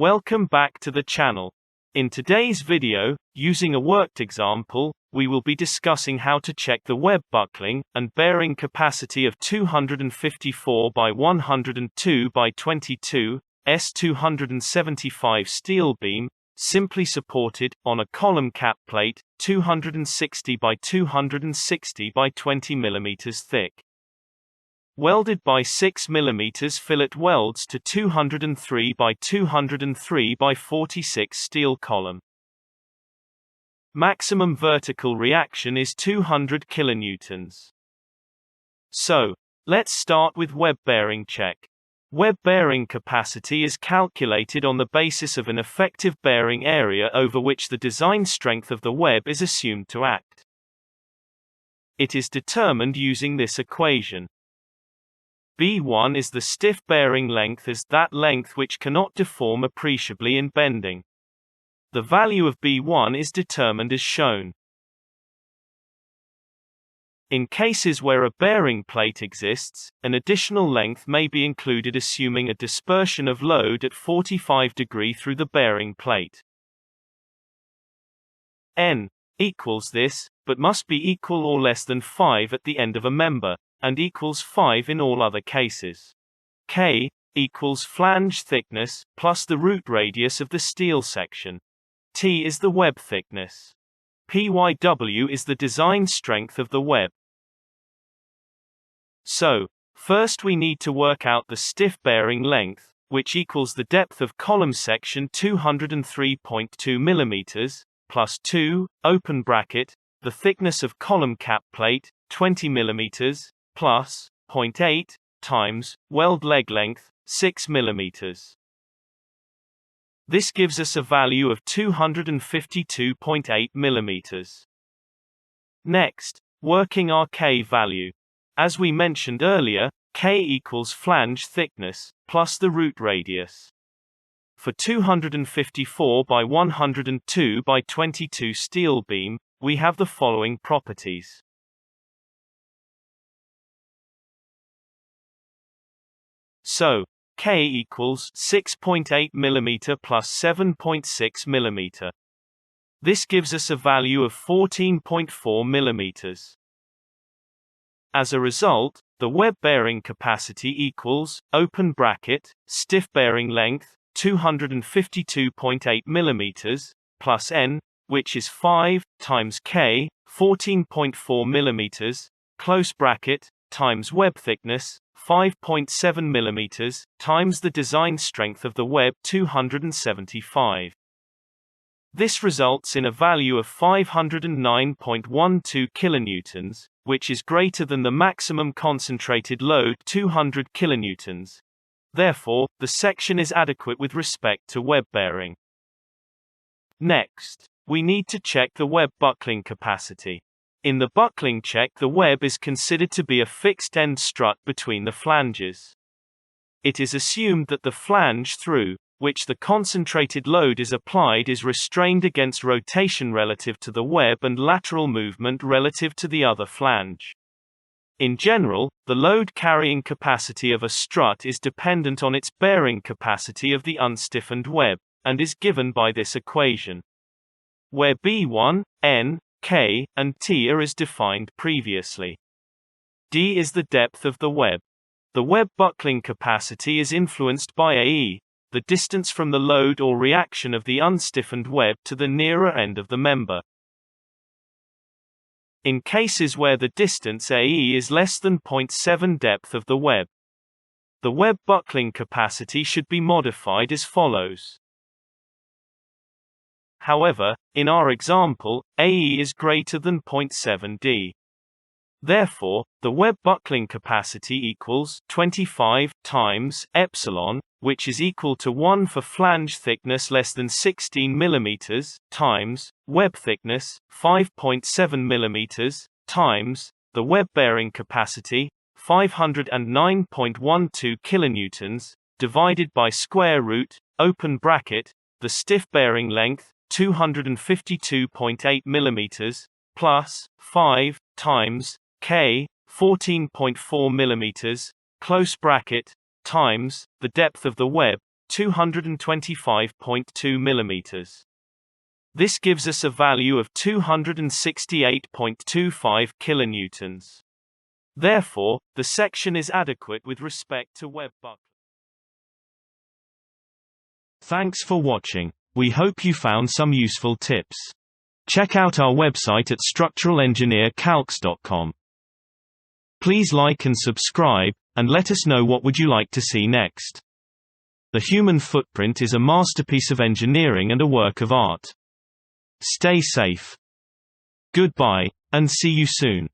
Welcome back to the channel. In today's video, using a worked example, we will be discussing how to check the web buckling and bearing capacity of 254 by 102 by 22 S275 steel beam, simply supported on a column cap plate, 260 by 260 by 20 mm thick. Welded by 6 mm fillet welds to 203 by 203 by 46 steel column. Maximum vertical reaction is 200 kilonewtons. So, let's start with web bearing check. Web bearing capacity is calculated on the basis of an effective bearing area over which the design strength of the web is assumed to act. It is determined using this equation. B1 is the stiff bearing length as that length which cannot deform appreciably in bending. The value of B1 is determined as shown. In cases where a bearing plate exists, an additional length may be included assuming a dispersion of load at 45 degrees through the bearing plate. N equals this, but must be equal or less than 5 at the end of a member, and equals 5 in all other cases. K equals flange thickness plus the root radius of the steel section. T is the web thickness. PYW is the design strength of the web. So, first we need to work out the stiff bearing length, which equals the depth of column section 203.2 mm, plus 2, open bracket, the thickness of column cap plate, 20 mm, plus 0.8 times weld leg length 6 mm. This gives us a value of 252.8 mm. Next, working our K value. As we mentioned earlier, K equals flange thickness plus the root radius. For 254 by 102 by 22 steel beam, we have the following properties. So, K equals 6.8 mm plus 7.6 mm. This gives us a value of 14.4 mm. As a result, the web bearing capacity equals, open bracket, stiff bearing length, 252.8 mm, plus N, which is 5, times K, 14.4 mm, close bracket, times web thickness, 5.7 mm, times the design strength of the web 275. This results in a value of 509.12 kilonewtons, which is greater than the maximum concentrated load 200 kilonewtons. Therefore, the section is adequate with respect to web bearing. Next, we need to check the web buckling capacity. In the buckling check, the web is considered to be a fixed end strut between the flanges. It is assumed that the flange through which the concentrated load is applied is restrained against rotation relative to the web and lateral movement relative to the other flange. In general, the load carrying capacity of a strut is dependent on its bearing capacity of the unstiffened web, and is given by this equation, where B1, N, K, and T are as defined previously. D is the depth of the web. The web buckling capacity is influenced by AE, the distance from the load or reaction of the unstiffened web to the nearer end of the member. In cases where the distance AE is less than 0.7 depth of the web, the web buckling capacity should be modified as follows. However, in our example, AE is greater than 0.7 d. Therefore, the web buckling capacity equals 25 times epsilon, which is equal to 1 for flange thickness less than 16 mm, times web thickness 5.7 mm, times the web bearing capacity 509.12 kilonewtons, divided by square root, open bracket, the stiff bearing length 252.8 mm, plus 5 times K 14.4 mm, close bracket, times the depth of the web 225.2 mm. This gives us a value of 268.25 kilonewtons. Therefore, the section is adequate with respect to web buckling. Thanks for watching. We hope you found some useful tips. Check out our website at structuralengineercalcs.com. Please like and subscribe, and let us know what would you like to see next. The human footprint is a masterpiece of engineering and a work of art. Stay safe. Goodbye, and see you soon.